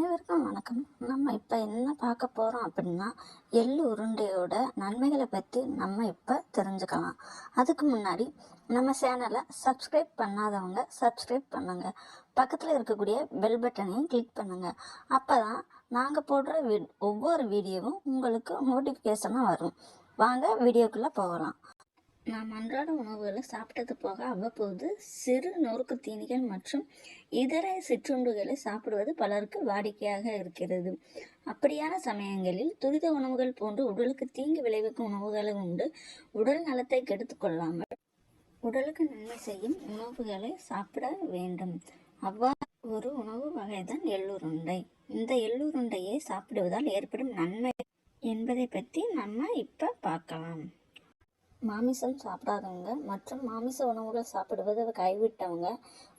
அனைவருக்கும் வணக்கம். நம்ம இப்போ என்ன பார்க்க போகிறோம் அப்படின்னா, எள்ளு உருண்டையோட நன்மைகளை பற்றி நம்ம இப்போ தெரிஞ்சுக்கலாம். அதுக்கு முன்னாடி நம்ம சேனலை சப்ஸ்கிரைப் பண்ணாதவங்க சப்ஸ்கிரைப் பண்ணுங்க. பக்கத்தில் இருக்கக்கூடிய பெல் பட்டனையும் கிளிக் பண்ணுங்க. அப்போ தான் நாங்கள் போடுற ஒவ்வொரு வீடியோவும் உங்களுக்கு நோட்டிஃபிகேஷனாக வரும். வாங்க வீடியோக்குள்ளே போகலாம். நாம் அன்றாட உணவுகளை சாப்பிட்டது போக அவ்வப்போது சிறு நொறுக்கு தீனிகள் மற்றும் இதர சிற்றுண்டுகளை சாப்பிடுவது பலருக்கு வாடிக்கையாக இருக்கிறது. அப்படியான சமயங்களில் துரித உணவுகள் போன்று உடலுக்கு தீங்கு விளைவிக்கும் உணவுகளை உண்டு உடல் நலத்தை கெடுத்து கொள்ளாமல் உடலுக்கு நன்மை செய்யும் உணவுகளை சாப்பிட வேண்டும். அவ்வாறு ஒரு உணவு வகைதான் எள்ளுருண்டை. இந்த எள்ளுருண்டையை சாப்பிடுவதால் ஏற்படும் நன்மை என்பதை பற்றி நம்ம இப்போ பார்க்கலாம். மாமிசம் சாப்பிடாதவங்க மற்றும் மாமிச உணவுகள் சாப்பிடுவதை கைவிட்டவங்க,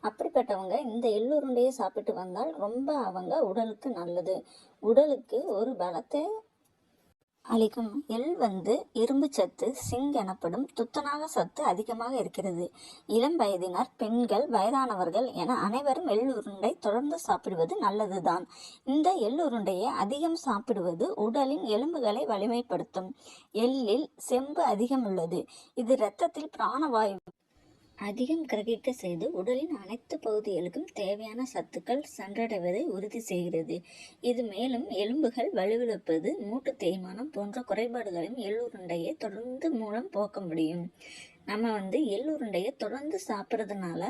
அப்படிப்பட்டவங்க இந்த எள்ளுருண்டையை சாப்பிட்டு வந்தால் ரொம்ப அவங்க உடலுக்கு நல்லது. உடலுக்கு ஒரு பலத்தை அளிக்கும். எள் இரும்பு சத்து, சிங்க் எனப்படும் துத்தநாக சத்து அதிகமாக இருக்கிறது. இளம் வயதினர், பெண்கள், வயதானவர்கள் என அனைவரும் எள்ளுருண்டை தொடர்ந்து சாப்பிடுவது நல்லதுதான். இந்த எள்ளுருண்டையை அதிகம் சாப்பிடுவது உடலின் எலும்புகளை வலிமைப்படுத்தும். எள்ளில் செம்பு அதிகம் உள்ளது. இது இரத்தத்தில் பிராணவாயு அதிகம் கிரகிக்க செய்து உடலின் அனைத்து பகுதிகளுக்கும் தேவையான சத்துக்கள் சென்றடைவதை உறுதி செய்கிறது. இது மேலும் எலும்புகள் வலுவிழப்பது, மூட்டு தேய்மானம் போன்ற குறைபாடுகளையும் எள்ளுருண்டையை தொடர்ந்து மூலம் போக்க முடியும். நம்ம எள்ளுருண்டையை தொடர்ந்து சாப்பிட்றதுனால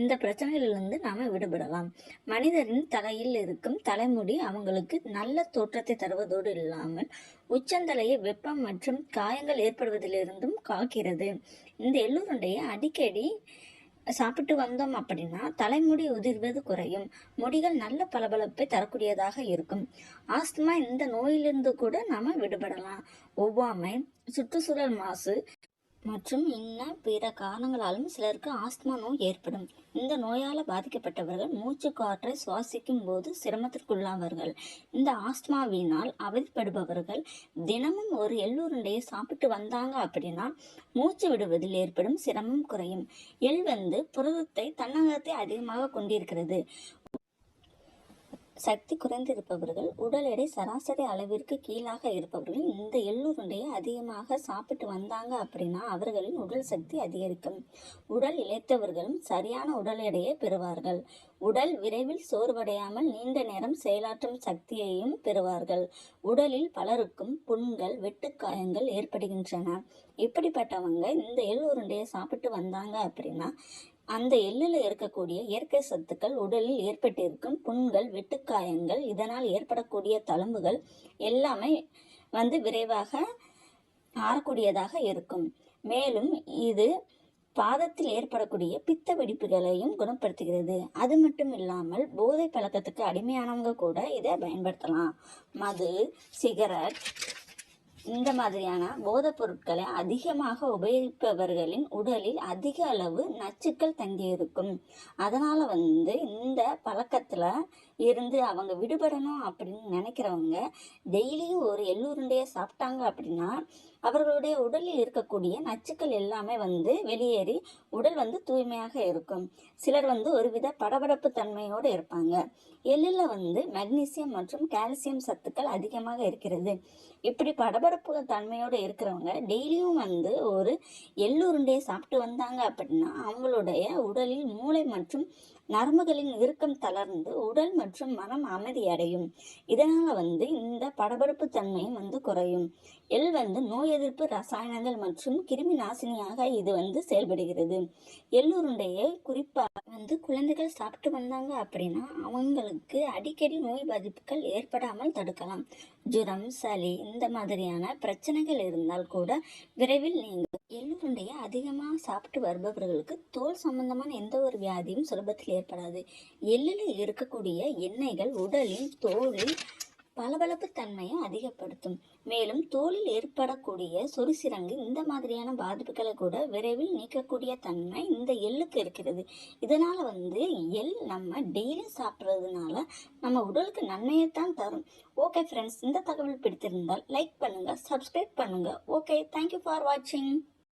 இந்த பிரச்சனைகளிலிருந்து நாம் விடுபடலாம். மனிதரின் தலையில் இருக்கும் தலைமுடி அவங்களுக்கு நல்ல தோற்றத்தை தருவதோடு இல்லாமல் உச்சந்தலையை வெப்பம் மற்றும் காயங்கள் ஏற்படுவதிலிருந்தும் காக்கிறது. இந்த எள்ளுருண்டையை அடிக்கடி சாப்பிட்டு வந்தோம் அப்படின்னா தலைமுடி உதிர்வது குறையும். முடிகள் நல்ல பளபளப்பை தரக்கூடியதாக இருக்கும். ஆஸ்துமா இந்த நோயிலிருந்து கூட நாம விடுபடலாம். ஒவ்வாமை, சுற்றுச்சூழல் மாசு மற்றும் இன்னும் பிற காரணங்களாலும் சிலருக்கு ஆஸ்துமா நோய் ஏற்படும். இந்த நோயால் பாதிக்கப்பட்டவர்கள் மூச்சு காற்றை சுவாசிக்கும் போது சிரமத்திற்குள்ளாவார்கள். இந்த ஆஸ்துமாவினால் அவதிப்படுபவர்கள் தினமும் ஒரு எள்ளுருண்டையை சாப்பிட்டு வந்தாங்க அப்படின்னா மூச்சு விடுவதில் ஏற்படும் சிரமம் குறையும். எள் புரதத்தை தன்னகத்தை அதிகமாக கொண்டிருக்கிறது. சக்தி குறைந்திருப்பவர்கள், உடல் எடை சராசரி அளவிற்கு கீழாக இருப்பவர்கள் இந்த எள்ளுருண்டையை அதிகமாக சாப்பிட்டு வந்தாங்க அப்படின்னா அவர்களின் உடல் சக்தி அதிகரிக்கும். உடல் இளைத்தவர்களும் சரியான உடல் எடையை பெறுவார்கள். உடல் விரைவில் சோர்வடையாமல் நீண்ட நேரம் செயலாற்றும் சக்தியையும் பெறுவார்கள். உடலில் பலருக்கும் புண்கள், வெட்டுக்காயங்கள் ஏற்படுகின்றன. இப்படிப்பட்டவங்க இந்த எள்ளுருண்டையை சாப்பிட்டு வந்தாங்க அப்படின்னா அந்த எள்ளில் இருக்கக்கூடிய இயற்கை சத்துக்கள் உடலில் ஏற்பட்டிருக்கும் புண்கள், வெட்டுக்காயங்கள், இதனால் ஏற்படக்கூடிய தழும்புகள் எல்லாமே விரைவாக ஆறக்கூடியதாக இருக்கும். மேலும் இது பாதத்தில் ஏற்படக்கூடிய பித்த வெடிப்புகளையும் குணப்படுத்துகிறது. அது மட்டும் இல்லாமல் போதை பழக்கத்துக்கு அடிமையானவங்க கூட இதை பயன்படுத்தலாம். மது, சிகரெட் இந்த மாதிரியான போதைப் பொருட்களை அதிகமாக உபயோகிப்பவர்களின் உடலில் அதிக அளவு நச்சுக்கள் தங்கியிருக்கும். அதனால் இந்த பழக்கத்தில் இருந்து அவங்க விடுபடணும் அப்படின்னு நினைக்கிறவங்க டெய்லியும் ஒரு எள்ளுருண்டையை சாப்பிட்டாங்க அப்படின்னா அவர்களுடைய உடலில் இருக்கக்கூடிய நச்சுக்கள் எல்லாமே வெளியேறி உடல் தூய்மையாக இருக்கும். சிலர் ஒருவித படபடப்பு தன்மையோடு இருப்பாங்க. எள்ளில் மெக்னீசியம் மற்றும் கால்சியம் சத்துக்கள் அதிகமாக இருக்கிறது. இப்படி படபடப்பு தன்மையோடு இருக்கிறவங்க டெய்லியும் ஒரு எள்ளுருண்டையை சாப்பிட்டு வந்தாங்க அப்படின்னா அவங்களுடைய உடலில் மூளை மற்றும் நரம்புகளின் இறுக்கம் தளர்ந்து உடல் மற்றும் மனம் அமைதி அடையும். இதனால இந்த படபடப்பு தன்மையும் குறையும். எள் நோய் எதிர்ப்பு ரசாயனங்கள் மற்றும் கிருமி நாசினியாக இது செயல்படுகிறது. எள்ளுருண்டையை குறிப்பாக குழந்தைகள் சாப்பிட்டு வந்தாங்க அப்படின்னா அவங்களுக்கு அடிக்கடி நோய் பாதிப்புகள் ஏற்படாமல் தடுக்கலாம். ஜுரம், சளி இந்த மாதிரியான பிரச்சனைகள் இருந்தால் கூட விரைவில் நீங்கள் எள்ளுருண்டையை அதிகமாக சாப்பிட்டு வருபவர்களுக்கு தோல் சம்பந்தமான எந்த ஒரு வியாதியும் சுலபத்தில் ஏற்படாது. எள்ளில் இருக்கக்கூடிய எண்ணெய்கள் உடலின் தோலில் பளபளப்பு தன்மையை அதிகப்படுத்தும். மேலும் தோலில் ஏற்படக்கூடிய சொரிசிரங்கு இந்த மாதிரியான பாதிப்புகளை கூட விரைவில் நீக்கக்கூடிய தன்மை இந்த எள்ளுக்கு இருக்கிறது. இதனால எள் நம்ம டெய்லி சாப்பிட்றதுனால நம்ம உடலுக்கு நன்மையைத்தான் தரும். ஓகே ஃப்ரெண்ட்ஸ், இந்த தகவல் பிடித்திருந்தால் லைக் பண்ணுங்க, சப்ஸ்கிரைப் பண்ணுங்க. ஓகே, தேங்க்யூ ஃபார் வாட்சிங்.